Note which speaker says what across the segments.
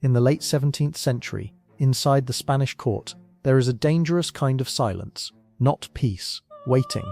Speaker 1: In the late 17th century, inside the Spanish court, there is a dangerous kind of silence, not peace, waiting.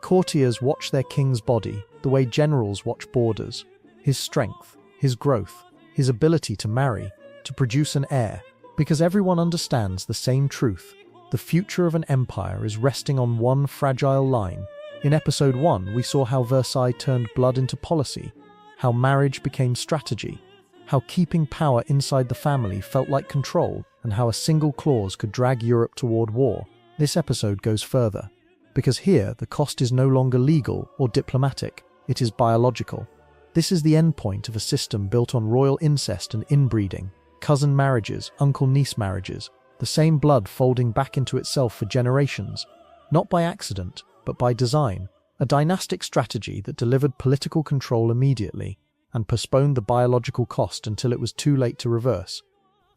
Speaker 1: Courtiers watch their king's body the way generals watch borders. His strength, his growth, his ability to marry, to produce an heir, because everyone understands the same truth. The future of an empire is resting on one fragile line. In episode 1, we saw how Versailles turned blood into policy, how marriage became strategy, how keeping power inside the family felt like control, and how a single clause could drag Europe toward war. This episode goes further, because here the cost is no longer legal or diplomatic, it is biological. This is the endpoint of a system built on royal incest and inbreeding, cousin marriages, uncle-niece marriages, the same blood folding back into itself for generations, not by accident, but by design, a dynastic strategy that delivered political control immediately and postponed the biological cost until it was too late to reverse.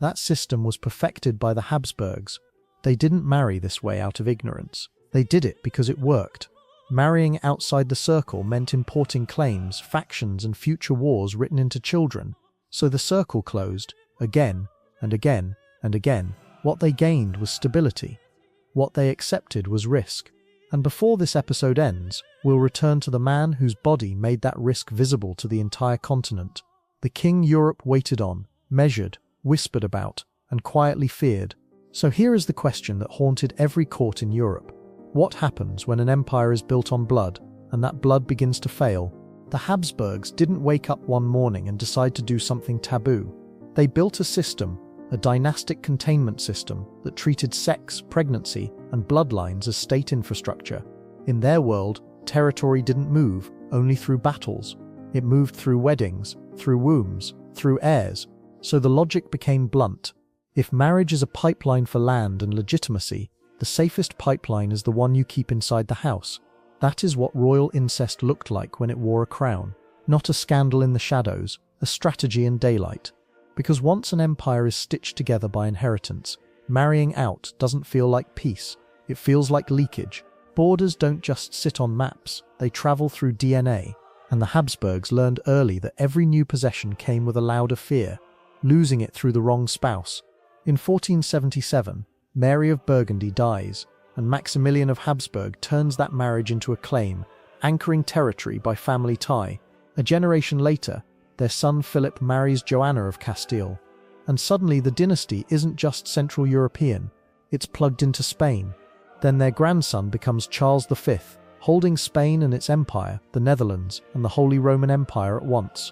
Speaker 1: That system was perfected by the Habsburgs. They didn't marry this way out of ignorance. They did it because it worked. Marrying outside the circle meant importing claims, factions, and future wars written into children. So the circle closed, again, and again, and again. What they gained was stability. What they accepted was risk. And before this episode ends, we'll return to the man whose body made that risk visible to the entire continent. The king Europe waited on, measured, whispered about, and quietly feared. So here is the question that haunted every court in Europe. What happens when an empire is built on blood, and that blood begins to fail? The Habsburgs didn't wake up one morning and decide to do something taboo. They built a system, a dynastic containment system that treated sex, pregnancy, and bloodlines as state infrastructure. In their world, territory didn't move only through battles. It moved through weddings, through wombs, through heirs. So the logic became blunt. If marriage is a pipeline for land and legitimacy, the safest pipeline is the one you keep inside the house. That is what royal incest looked like when it wore a crown. Not a scandal in the shadows, a strategy in daylight. Because once an empire is stitched together by inheritance, marrying out doesn't feel like peace. It feels like leakage. Borders don't just sit on maps, they travel through DNA. And the Habsburgs learned early that every new possession came with a louder fear, losing it through the wrong spouse. In 1477, Mary of Burgundy dies, and Maximilian of Habsburg turns that marriage into a claim, anchoring territory by family tie. A generation later, their son Philip marries Joanna of Castile, and suddenly the dynasty isn't just Central European, it's plugged into Spain. Then their grandson becomes Charles V, holding Spain and its empire, the Netherlands, and the Holy Roman Empire at once.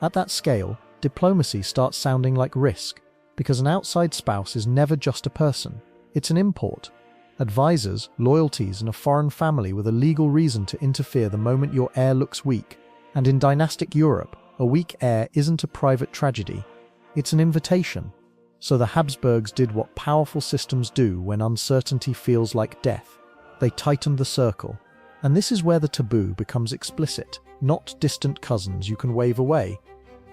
Speaker 1: At that scale, diplomacy starts sounding like risk, because an outside spouse is never just a person, it's an import. Advisors, loyalties, and a foreign family with a legal reason to interfere the moment your heir looks weak. And in dynastic Europe, a weak heir isn't a private tragedy, it's an invitation. So the Habsburgs did what powerful systems do when uncertainty feels like death. They tightened the circle. And this is where the taboo becomes explicit, not distant cousins you can wave away,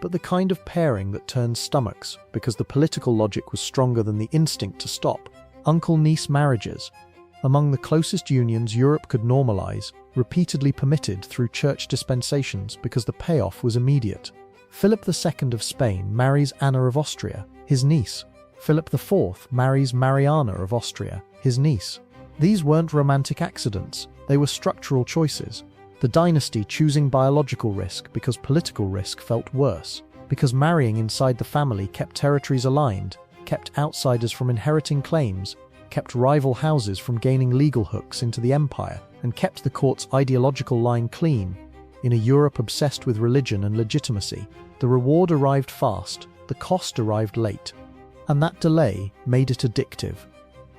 Speaker 1: but the kind of pairing that turns stomachs because the political logic was stronger than the instinct to stop. Uncle-niece marriages, among the closest unions Europe could normalize, repeatedly permitted through church dispensations because the payoff was immediate. Philip II of Spain marries Anna of Austria, his niece. Philip IV marries Mariana of Austria, his niece. These weren't romantic accidents, they were structural choices. The dynasty choosing biological risk because political risk felt worse, because marrying inside the family kept territories aligned, kept outsiders from inheriting claims, kept rival houses from gaining legal hooks into the empire, and kept the court's ideological line clean. In a Europe obsessed with religion and legitimacy, the reward arrived fast, the cost arrived late. And that delay made it addictive.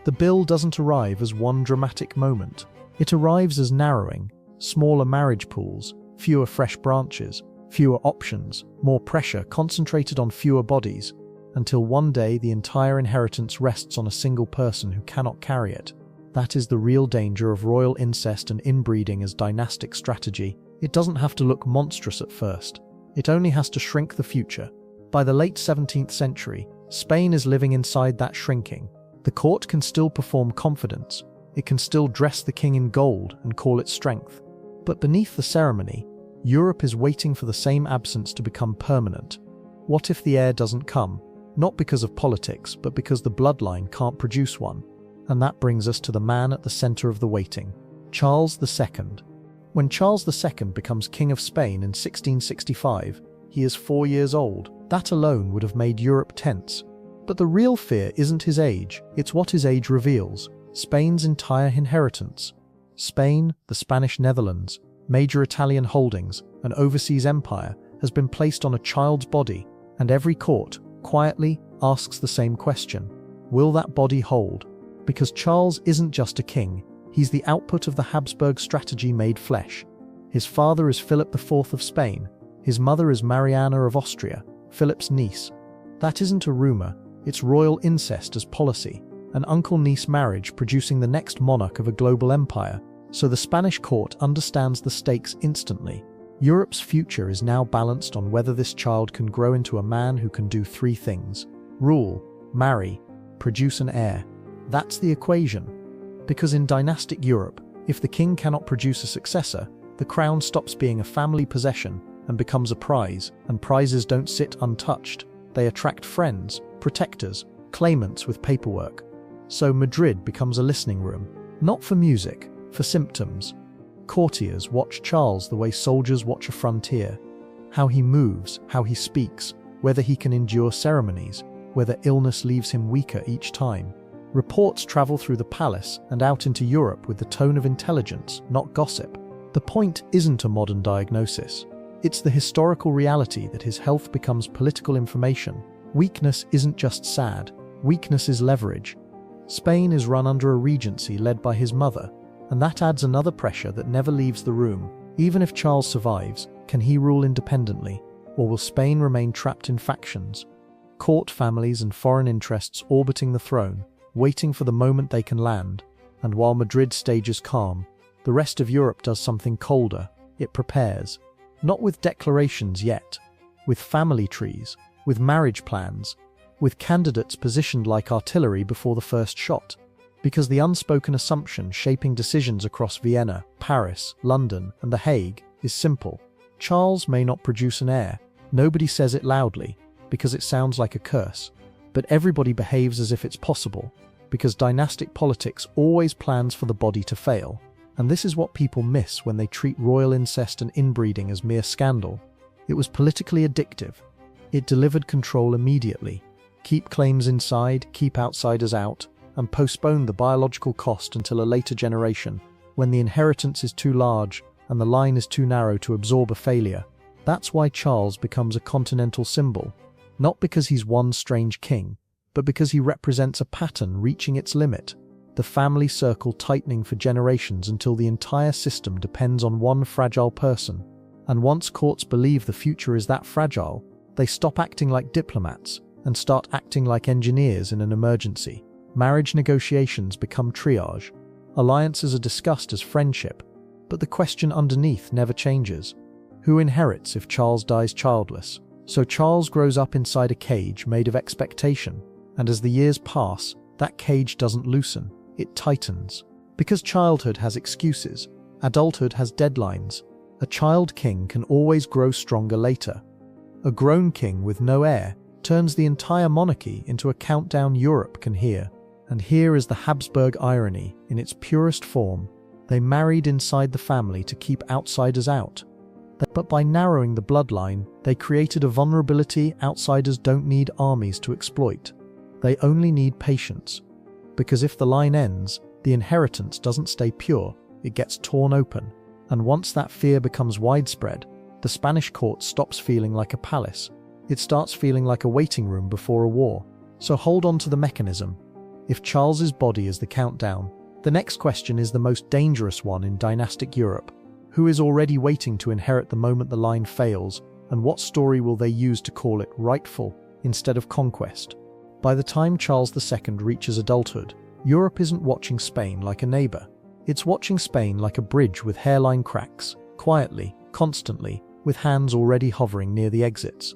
Speaker 1: The bill doesn't arrive as one dramatic moment. It arrives as narrowing, smaller marriage pools, fewer fresh branches, fewer options, more pressure concentrated on fewer bodies, until one day the entire inheritance rests on a single person who cannot carry it. That is the real danger of royal incest and inbreeding as dynastic strategy. It doesn't have to look monstrous at first. It only has to shrink the future. By the late 17th century, Spain is living inside that shrinking. The court can still perform confidence. It can still dress the king in gold and call it strength. But beneath the ceremony, Europe is waiting for the same absence to become permanent. What if the heir doesn't come? not because of politics, but because the bloodline can't produce one. And that brings us to the man at the center of the waiting, Charles II. When Charles II becomes King of Spain in 1665, he is 4 years old. That alone would have made Europe tense. But the real fear isn't his age, it's what his age reveals: Spain's entire inheritance. Spain, the Spanish Netherlands, major Italian holdings, an overseas empire, has been placed on a child's body, and every court, quietly, asks the same question: will that body hold? Because Charles isn't just a king, he's the output of the Habsburg strategy made flesh. His father is Philip IV of Spain, his mother is Mariana of Austria, Philip's niece. That isn't a rumor, it's royal incest as policy, an uncle-niece marriage producing the next monarch of a global empire. So the Spanish court understands the stakes instantly. Europe's future is now balanced on whether this child can grow into a man who can do 3 things: rule, marry, produce an heir. That's the equation. Because in dynastic Europe, if the king cannot produce a successor, the crown stops being a family possession and becomes a prize, and prizes don't sit untouched. They attract friends, protectors, claimants with paperwork. So Madrid becomes a listening room, not for music, for symptoms. Courtiers watch Charles the way soldiers watch a frontier. How he moves, how he speaks, whether he can endure ceremonies, whether illness leaves him weaker each time. Reports travel through the palace and out into Europe with the tone of intelligence, not gossip. The point isn't a modern diagnosis. It's the historical reality that his health becomes political information. Weakness isn't just sad, weakness is leverage. Spain is run under a regency led by his mother, and that adds another pressure that never leaves the room. Even if Charles survives, can he rule independently, or will Spain remain trapped in factions? Court families and foreign interests orbiting the throne, waiting for the moment they can land. And while Madrid stages calm, the rest of Europe does something colder. It prepares. Not with declarations yet, with family trees, with marriage plans, with candidates positioned like artillery before the first shot. Because the unspoken assumption shaping decisions across Vienna, Paris, London, and The Hague is simple. Charles may not produce an heir. Nobody says it loudly, because it sounds like a curse. But everybody behaves as if it's possible, because dynastic politics always plans for the body to fail. And this is what people miss when they treat royal incest and inbreeding as mere scandal. It was politically addictive. It delivered control immediately. Keep claims inside, keep outsiders out, and postpone the biological cost until a later generation, when the inheritance is too large and the line is too narrow to absorb a failure. That's why Charles becomes a continental symbol, not because he's one strange king, but because he represents a pattern reaching its limit, the family circle tightening for generations until the entire system depends on one fragile person. And once courts believe the future is that fragile, they stop acting like diplomats and start acting like engineers in an emergency. Marriage negotiations become triage. Alliances are discussed as friendship, but the question underneath never changes. Who inherits if Charles dies childless? So Charles grows up inside a cage made of expectation, and as the years pass, that cage doesn't loosen, it tightens. Because childhood has excuses, adulthood has deadlines. A child king can always grow stronger later. A grown king with no heir turns the entire monarchy into a countdown Europe can hear. And here is the Habsburg irony in its purest form. They married inside the family to keep outsiders out. But by narrowing the bloodline, they created a vulnerability outsiders don't need armies to exploit. They only need patience. Because if the line ends, the inheritance doesn't stay pure, it gets torn open. And once that fear becomes widespread, the Spanish court stops feeling like a palace. It starts feeling like a waiting room before a war. So hold on to the mechanism. If Charles's body is the countdown, the next question is the most dangerous one in dynastic Europe. Who is already waiting to inherit the moment the line fails, and what story will they use to call it rightful instead of conquest? By the time Charles II reaches adulthood, Europe isn't watching Spain like a neighbor. It's watching Spain like a bridge with hairline cracks, quietly, constantly, with hands already hovering near the exits.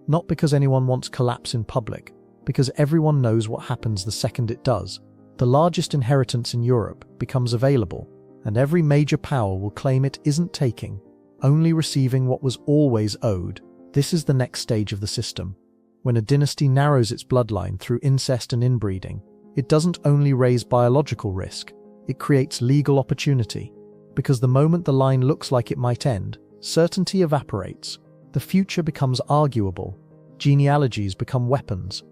Speaker 1: Not because anyone wants collapse in public, because everyone knows what happens the second it does. The largest inheritance in Europe becomes available, and every major power will claim it isn't taking, only receiving what was always owed. This is the next stage of the system. When a dynasty narrows its bloodline through incest and inbreeding, it doesn't only raise biological risk, it creates legal opportunity. Because the moment the line looks like it might end, certainty evaporates. The future becomes arguable. Genealogies become weapons.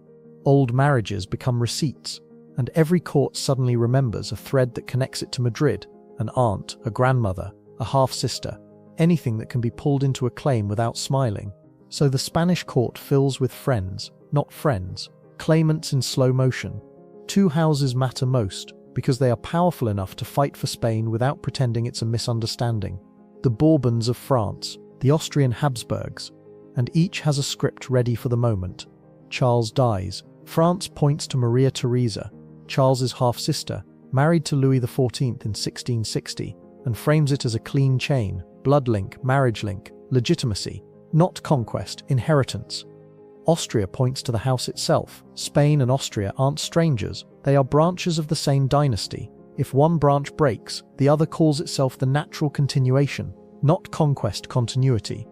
Speaker 1: Old marriages become receipts. And every court suddenly remembers a thread that connects it to Madrid, an aunt, a grandmother, a half-sister, anything that can be pulled into a claim without smiling. So the Spanish court fills with friends, not friends, claimants in slow motion. Two houses matter most, because they are powerful enough to fight for Spain without pretending it's a misunderstanding. The Bourbons of France, the Austrian Habsburgs, and each has a script ready for the moment. Charles dies. France points to Maria Theresa, Charles's half-sister, married to Louis XIV in 1660, and frames it as a clean chain, blood link, marriage link, legitimacy, not conquest, inheritance. Austria points to the house itself. Spain and Austria aren't strangers, they are branches of the same dynasty. If one branch breaks, the other calls itself the natural continuation, not conquest continuity.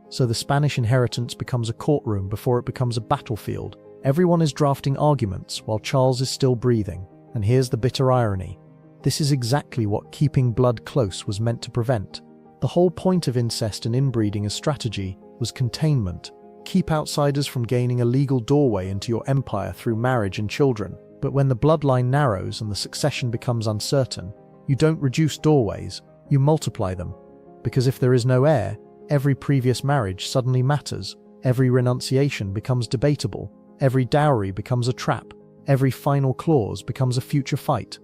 Speaker 1: So the Spanish inheritance becomes a courtroom before it becomes a battlefield. Everyone is drafting arguments while Charles is still breathing. And here's the bitter irony. This is exactly what keeping blood close was meant to prevent. The whole point of incest and inbreeding as strategy was containment. Keep outsiders from gaining a legal doorway into your empire through marriage and children. But when the bloodline narrows and the succession becomes uncertain, you don't reduce doorways, you multiply them. Because if there is no heir, every previous marriage suddenly matters, every renunciation becomes debatable, every dowry becomes a trap, every final clause becomes a future fight.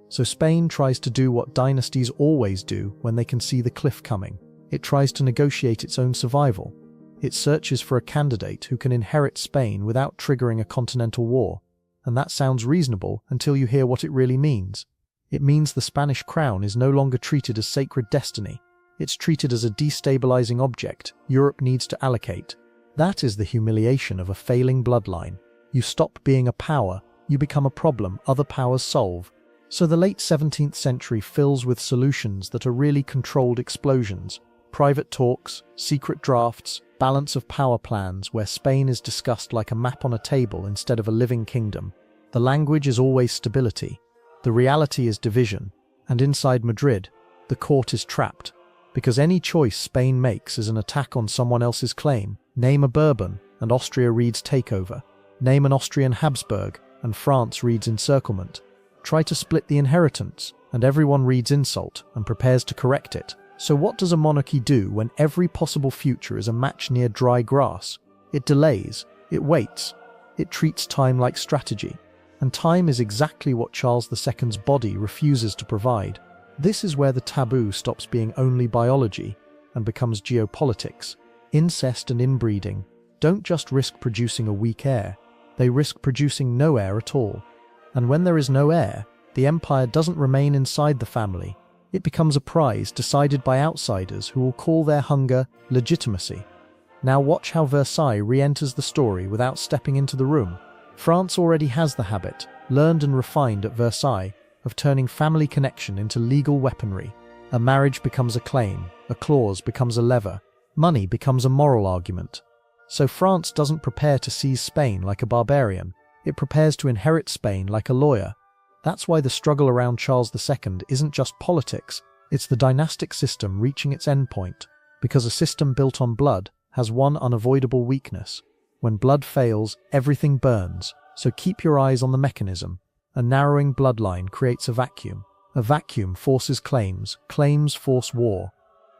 Speaker 1: So Spain tries to do what dynasties always do when they can see the cliff coming. It tries to negotiate its own survival. It searches for a candidate who can inherit Spain without triggering a continental war. And that sounds reasonable until you hear what it really means. It means the Spanish crown is no longer treated as sacred destiny. It's treated as a destabilizing object Europe needs to allocate. That is the humiliation of a failing bloodline. You stop being a power, you become a problem other powers solve. So the late 17th century fills with solutions that are really controlled explosions. Private talks, secret drafts, balance of power plans where Spain is discussed like a map on a table instead of a living kingdom. The language is always stability. The reality is division. And inside Madrid, the court is trapped. Because any choice Spain makes is an attack on someone else's claim. Name a Bourbon, and Austria reads takeover. Name an Austrian Habsburg, and France reads encirclement. Try to split the inheritance, and everyone reads insult and prepares to correct it. So what does a monarchy do when every possible future is a match near dry grass? It delays, it waits, it treats time like strategy. And time is exactly what Charles II's body refuses to provide. This is where the taboo stops being only biology and becomes geopolitics. Incest and inbreeding don't just risk producing a weak heir, they risk producing no heir at all. And when there is no heir, the empire doesn't remain inside the family. It becomes a prize decided by outsiders who will call their hunger legitimacy. Now watch how Versailles re-enters the story without stepping into the room. France already has the habit, learned and refined at Versailles, of turning family connection into legal weaponry. A marriage becomes a claim, a clause becomes a lever, money becomes a moral argument. So France doesn't prepare to seize Spain like a barbarian, it prepares to inherit Spain like a lawyer. That's why the struggle around Charles II isn't just politics, it's the dynastic system reaching its endpoint. Because a system built on blood has one unavoidable weakness. When blood fails, everything burns, so keep your eyes on the mechanism. A narrowing bloodline creates a vacuum. A vacuum forces claims, claims force war.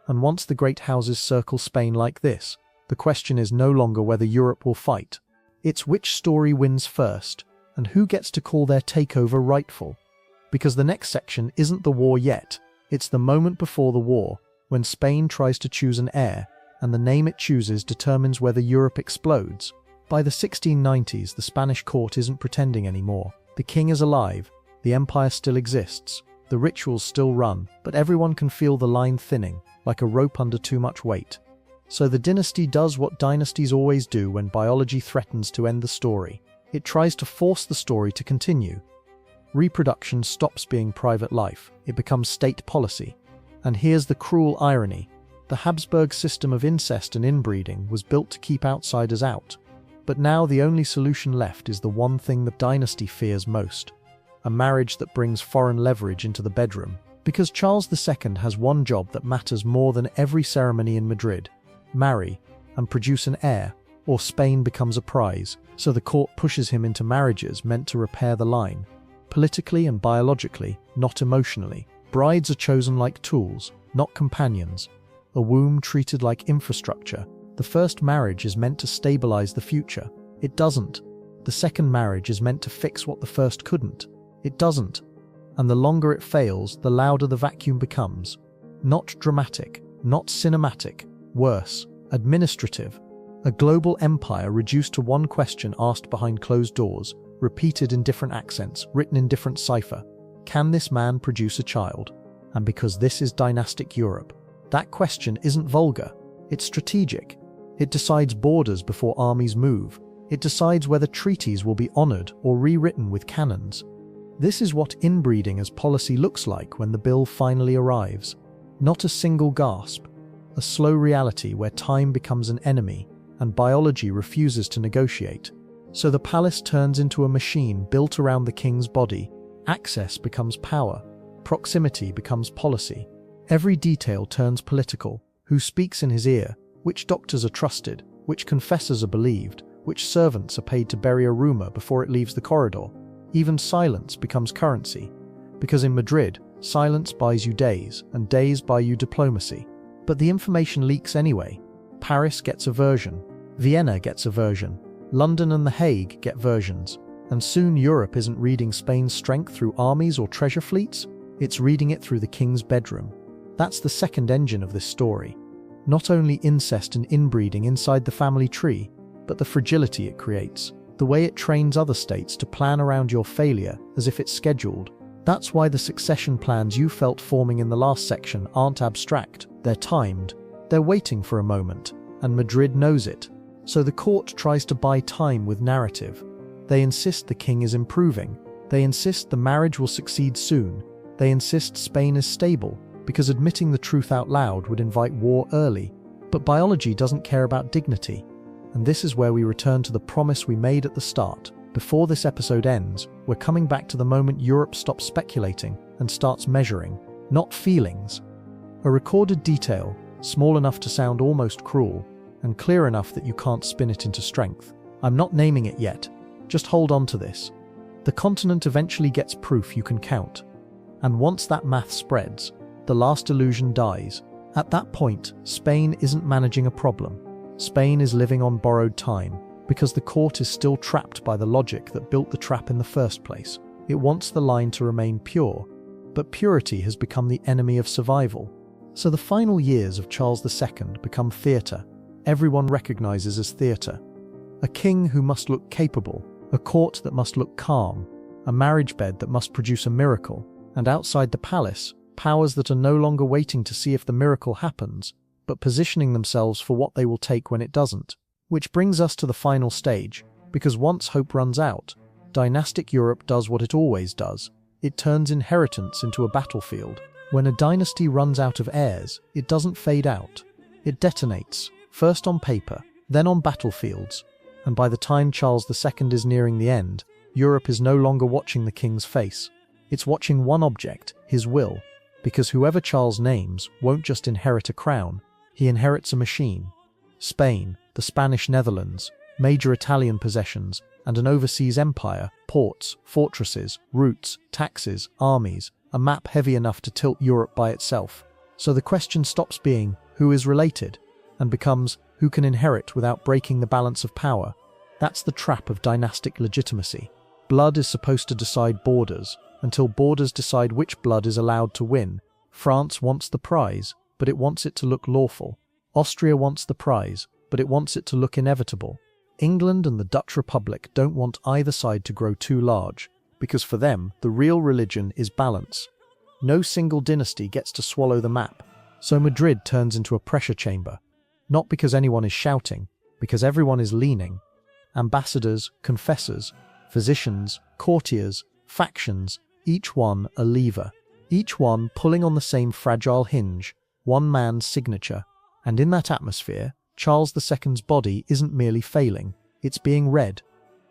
Speaker 1: And once the great houses circle Spain like this, the question is no longer whether Europe will fight. It's which story wins first, and who gets to call their takeover rightful. Because the next section isn't the war yet, it's the moment before the war, when Spain tries to choose an heir, and the name it chooses determines whether Europe explodes. By the 1690s, the Spanish court isn't pretending anymore. The king is alive, the empire still exists, the rituals still run, but everyone can feel the line thinning, like a rope under too much weight. So the dynasty does what dynasties always do when biology threatens to end the story. It tries to force the story to continue. Reproduction stops being private life, it becomes state policy. And here's the cruel irony. The Habsburg system of incest and inbreeding was built to keep outsiders out. But now the only solution left is the one thing the dynasty fears most: a marriage that brings foreign leverage into the bedroom. Because Charles II has one job that matters more than every ceremony in Madrid: marry and produce an heir, or Spain becomes a prize. So the court pushes him into marriages meant to repair the line, politically and biologically, not emotionally. Brides are chosen like tools, not companions. A womb treated like infrastructure. The first marriage is meant to stabilize the future. It doesn't. The second marriage is meant to fix what the first couldn't. It doesn't. And the longer it fails, the louder the vacuum becomes. Not dramatic, not cinematic, worse, administrative. A global empire reduced to one question asked behind closed doors, repeated in different accents, written in different cipher. Can this man produce a child? And because this is dynastic Europe, that question isn't vulgar, it's strategic. It decides borders before armies move. It decides whether treaties will be honored or rewritten with cannons. This is what inbreeding as policy looks like when the bill finally arrives. Not a single gasp, a slow reality where time becomes an enemy and biology refuses to negotiate. So the palace turns into a machine built around the king's body. Access becomes power. Proximity becomes policy. Every detail turns political. Who speaks in his ear? Which doctors are trusted? Which confessors are believed? Which servants are paid to bury a rumor before it leaves the corridor? Even silence becomes currency. Because in Madrid, silence buys you days, and days buy you diplomacy. But the information leaks anyway. Paris gets a version. Vienna gets a version. London and The Hague get versions. And soon Europe isn't reading Spain's strength through armies or treasure fleets. It's reading it through the king's bedroom. That's the second engine of this story. Not only incest and inbreeding inside the family tree, but the fragility it creates. The way it trains other states to plan around your failure as if it's scheduled. That's why the succession plans you felt forming in the last section aren't abstract. They're timed. They're waiting for a moment, and Madrid knows it. So the court tries to buy time with narrative. They insist the king is improving. They insist the marriage will succeed soon. They insist Spain is stable, because admitting the truth out loud would invite war early. But biology doesn't care about dignity. And this is where we return to the promise we made at the start. Before this episode ends, we're coming back to the moment Europe stops speculating and starts measuring, not feelings. A recorded detail, small enough to sound almost cruel, and clear enough that you can't spin it into strength. I'm not naming it yet, just hold on to this. The continent eventually gets proof you can count. And once that math spreads, the last illusion dies. At that point, Spain isn't managing a problem. Spain is living on borrowed time, because the court is still trapped by the logic that built the trap in the first place. It wants the line to remain pure, but purity has become the enemy of survival. So the final years of Charles II become theatre. Everyone recognizes as theatre. A king who must look capable, a court that must look calm, a marriage bed that must produce a miracle, and outside the palace, powers that are no longer waiting to see if the miracle happens, but positioning themselves for what they will take when it doesn't. Which brings us to the final stage, because once hope runs out, dynastic Europe does what it always does. It turns inheritance into a battlefield. When a dynasty runs out of heirs, it doesn't fade out. It detonates, first on paper, then on battlefields. And by the time Charles II is nearing the end, Europe is no longer watching the king's face. It's watching one object, his will, because whoever Charles names won't just inherit a crown, he inherits a machine. Spain, the Spanish Netherlands, major Italian possessions, and an overseas empire, ports, fortresses, routes, taxes, armies, a map heavy enough to tilt Europe by itself. So the question stops being, who is related, and becomes, who can inherit without breaking the balance of power? That's the trap of dynastic legitimacy. Blood is supposed to decide borders, until borders decide which blood is allowed to win. France wants the prize, but it wants it to look lawful. Austria wants the prize, but it wants it to look inevitable. England and the Dutch Republic don't want either side to grow too large, because for them, the real religion is balance. No single dynasty gets to swallow the map, so Madrid turns into a pressure chamber. Not because anyone is shouting, because everyone is leaning. Ambassadors, confessors, physicians, courtiers, factions, each one a lever. Each one pulling on the same fragile hinge, one man's signature. And in that atmosphere, Charles II's body isn't merely failing, It's being read,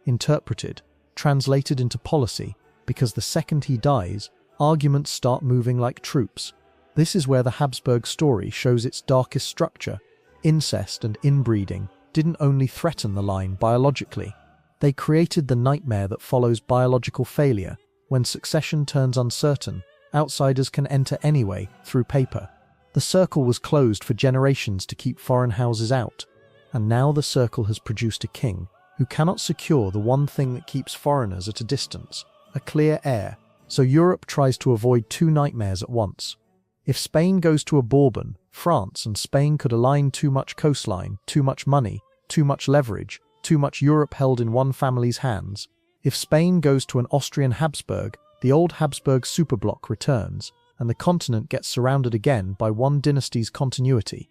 Speaker 1: interpreted, translated into policy, because the second he dies, arguments start moving like troops. This is where the Habsburg story shows its darkest structure. Incest and inbreeding didn't only threaten the line biologically, they created the nightmare that follows biological failure. When succession turns uncertain, outsiders can enter anyway, through paper. The circle was closed for generations to keep foreign houses out, and now the circle has produced a king who cannot secure the one thing that keeps foreigners at a distance, a clear heir. So Europe tries to avoid two nightmares at once. If Spain goes to a Bourbon, France and Spain could align too much coastline, too much money, too much leverage, too much Europe held in one family's hands. If Spain goes to an Austrian Habsburg, the old Habsburg superbloc returns, and the continent gets surrounded again by one dynasty's continuity.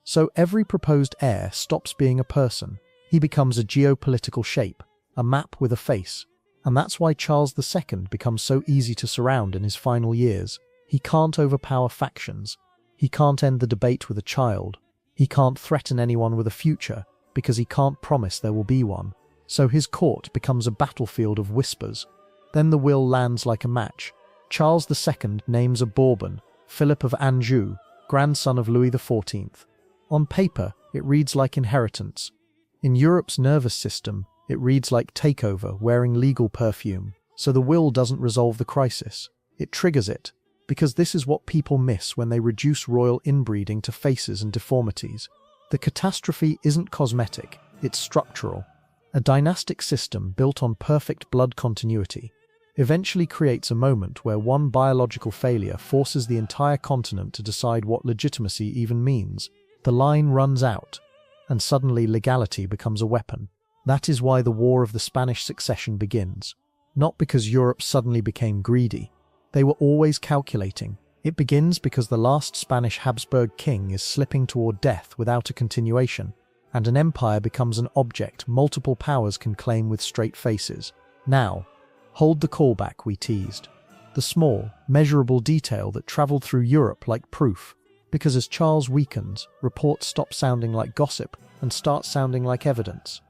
Speaker 1: So every proposed heir stops being a person. He becomes a geopolitical shape, a map with a face. And that's why Charles II becomes so easy to surround in his final years. He can't overpower factions. He can't end the debate with a child. He can't threaten anyone with a future, because he can't promise there will be one. So his court becomes a battlefield of whispers. Then the will lands like a match. Charles II names a Bourbon, Philip of Anjou, grandson of Louis XIV. On paper, it reads like inheritance. In Europe's nervous system, it reads like takeover wearing legal perfume. So the will doesn't resolve the crisis. It triggers it, because this is what people miss when they reduce royal inbreeding to faces and deformities. The catastrophe isn't cosmetic, it's structural. A dynastic system built on perfect blood continuity eventually creates a moment where one biological failure forces the entire continent to decide what legitimacy even means. The line runs out, and suddenly legality becomes a weapon. That is why the War of the Spanish Succession begins. Not because Europe suddenly became greedy. They were always calculating. It begins because the last Spanish Habsburg king is slipping toward death without a continuation, and an empire becomes an object multiple powers can claim with straight faces. Now, hold the callback we teased. The small, measurable detail that traveled through Europe like proof, because as Charles weakens, reports stop sounding like gossip and start sounding like evidence.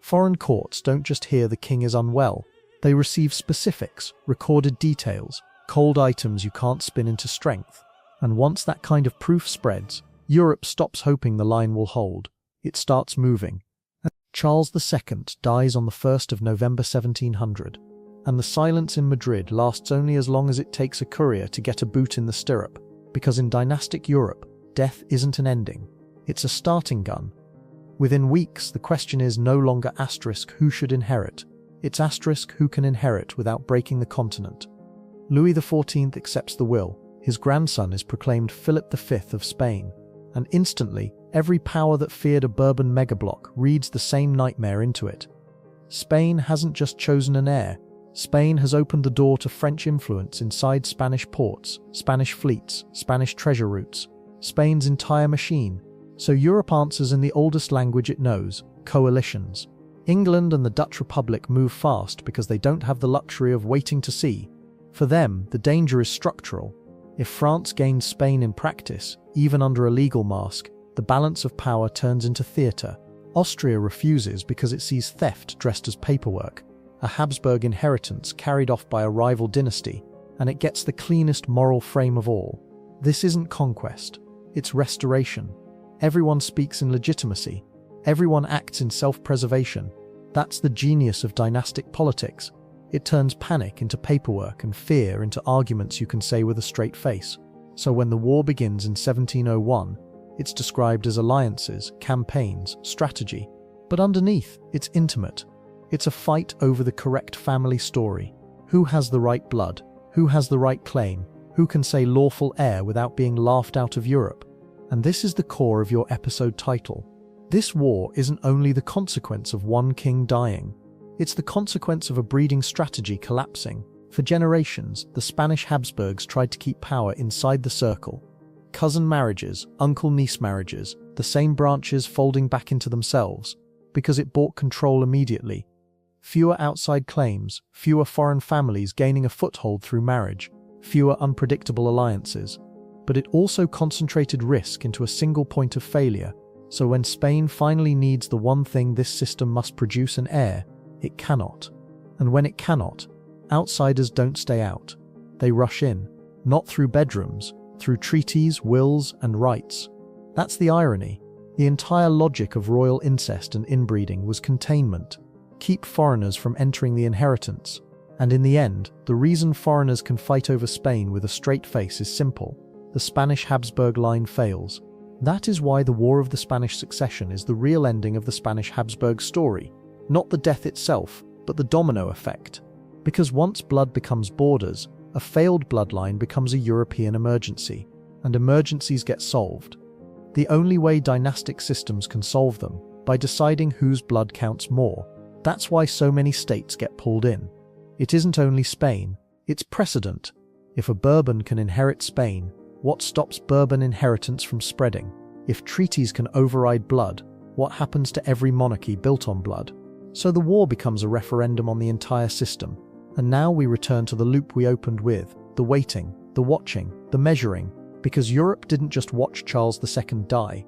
Speaker 1: Foreign courts don't just hear the king is unwell, they receive specifics, recorded details, cold items you can't spin into strength. And once that kind of proof spreads, Europe stops hoping the line will hold. It starts moving. And Charles II dies on the 1st of November 1700, and the silence in Madrid lasts only as long as it takes a courier to get a boot in the stirrup, because in dynastic Europe, death isn't an ending, it's a starting gun. Within weeks, the question is no longer asterisk who should inherit, it's asterisk who can inherit without breaking the continent. Louis XIV accepts the will, his grandson is proclaimed Philip V of Spain, and instantly, every power that feared a Bourbon megablock reads the same nightmare into it. Spain hasn't just chosen an heir, Spain has opened the door to French influence inside Spanish ports, Spanish fleets, Spanish treasure routes, Spain's entire machine. So Europe answers in the oldest language it knows, coalitions. England and the Dutch Republic move fast because they don't have the luxury of waiting to see. For them, the danger is structural. If France gains Spain in practice, even under a legal mask, the balance of power turns into theatre. Austria refuses because it sees theft dressed as paperwork, a Habsburg inheritance carried off by a rival dynasty, and it gets the cleanest moral frame of all. This isn't conquest, it's restoration. Everyone speaks in legitimacy. Everyone acts in self-preservation. That's the genius of dynastic politics. It turns panic into paperwork and fear into arguments you can say with a straight face. So when the war begins in 1701, it's described as alliances, campaigns, strategy. But underneath, it's intimate. It's a fight over the correct family story. Who has the right blood? Who has the right claim? Who can say lawful heir without being laughed out of Europe? And this is the core of your episode title. This war isn't only the consequence of one king dying. It's the consequence of a breeding strategy collapsing. For generations, the Spanish Habsburgs tried to keep power inside the circle. Cousin marriages, uncle-niece marriages, the same branches folding back into themselves, because it bought control immediately. Fewer outside claims, fewer foreign families gaining a foothold through marriage, fewer unpredictable alliances. But it also concentrated risk into a single point of failure, So when Spain finally needs the one thing this system must produce, an heir, it cannot. And when it cannot, outsiders don't stay out. They rush in, not through bedrooms, through treaties, wills, and rights. That's the irony. The entire logic of royal incest and inbreeding was containment. Keep foreigners from entering the inheritance. And in the end, the reason foreigners can fight over Spain with a straight face is simple. The Spanish Habsburg line fails. That is why the War of the Spanish Succession is the real ending of the Spanish Habsburg story. Not the death itself, but the domino effect. Because once blood becomes borders, a failed bloodline becomes a European emergency, and emergencies get solved. The only way dynastic systems can solve them, by deciding whose blood counts more. That's why so many states get pulled in. It isn't only Spain, it's precedent. If a Bourbon can inherit Spain, what stops Bourbon inheritance from spreading? If treaties can override blood, what happens to every monarchy built on blood? So the war becomes a referendum on the entire system. And now we return to the loop we opened with, the waiting, the watching, the measuring, because Europe didn't just watch Charles II die.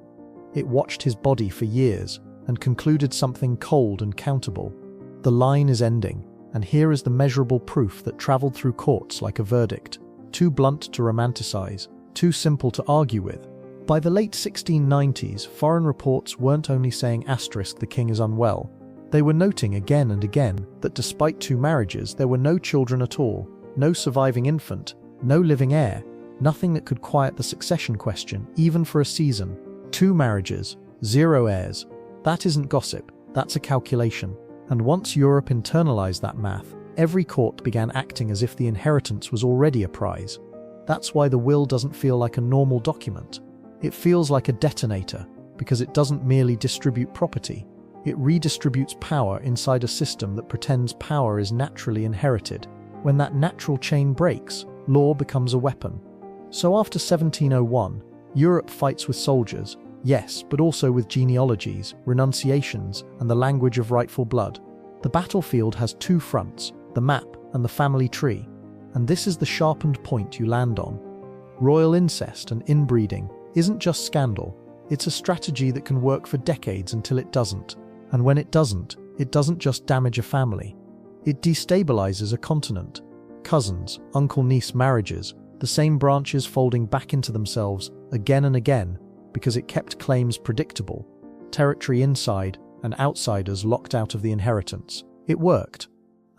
Speaker 1: It watched his body for years and concluded something cold and countable. The line is ending, and here is the measurable proof that traveled through courts like a verdict, too blunt to romanticize, too simple to argue with. By the late 1690s, foreign reports weren't only saying the king is unwell. They were noting again and again that despite 2 marriages, there were no children at all, no surviving infant, no living heir, nothing that could quiet the succession question, even for a season. 2 marriages, 0 heirs. That isn't gossip, that's a calculation. And once Europe internalized that math, every court began acting as if the inheritance was already a prize. That's why the will doesn't feel like a normal document. It feels like a detonator, because it doesn't merely distribute property. It redistributes power inside a system that pretends power is naturally inherited. When that natural chain breaks, law becomes a weapon. So after 1701, Europe fights with soldiers, yes, but also with genealogies, renunciations, and the language of rightful blood. The battlefield has 2 fronts, the map and the family tree. And this is the sharpened point you land on. Royal incest and inbreeding isn't just scandal, it's a strategy that can work for decades until it doesn't. And when it doesn't just damage a family. It destabilizes a continent. Cousins, uncle-niece marriages, the same branches folding back into themselves again and again because it kept claims predictable, territory inside and outsiders locked out of the inheritance. It worked.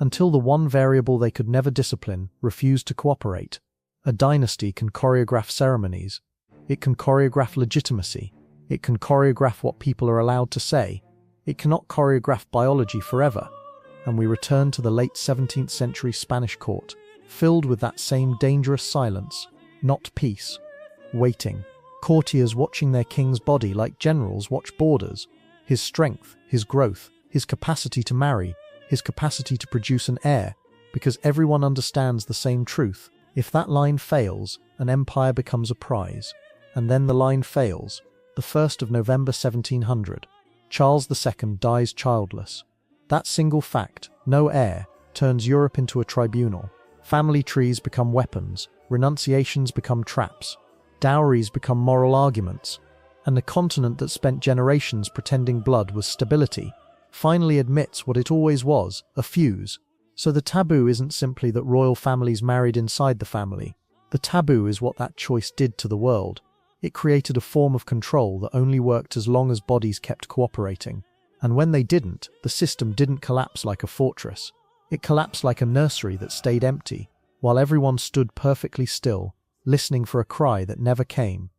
Speaker 1: Until the one variable they could never discipline refused to cooperate. A dynasty can choreograph ceremonies. It can choreograph legitimacy. It can choreograph what people are allowed to say. It cannot choreograph biology forever. And we return to the late 17th century Spanish court, filled with that same dangerous silence, not peace, waiting. Courtiers watching their king's body like generals watch borders. His strength, his growth, his capacity to marry, his capacity to produce an heir, because everyone understands the same truth. If that line fails, an empire becomes a prize. And then the line fails. The 1st of November 1700. Charles II dies childless. That single fact, no heir, turns Europe into a tribunal. Family trees become weapons, renunciations become traps, dowries become moral arguments, and the continent that spent generations pretending blood was stability finally admits what it always was, a fuse. So the taboo isn't simply that royal families married inside the family. The taboo is what that choice did to the world. It created a form of control that only worked as long as bodies kept cooperating. And when they didn't, the system didn't collapse like a fortress. It collapsed like a nursery that stayed empty, while everyone stood perfectly still, listening for a cry that never came.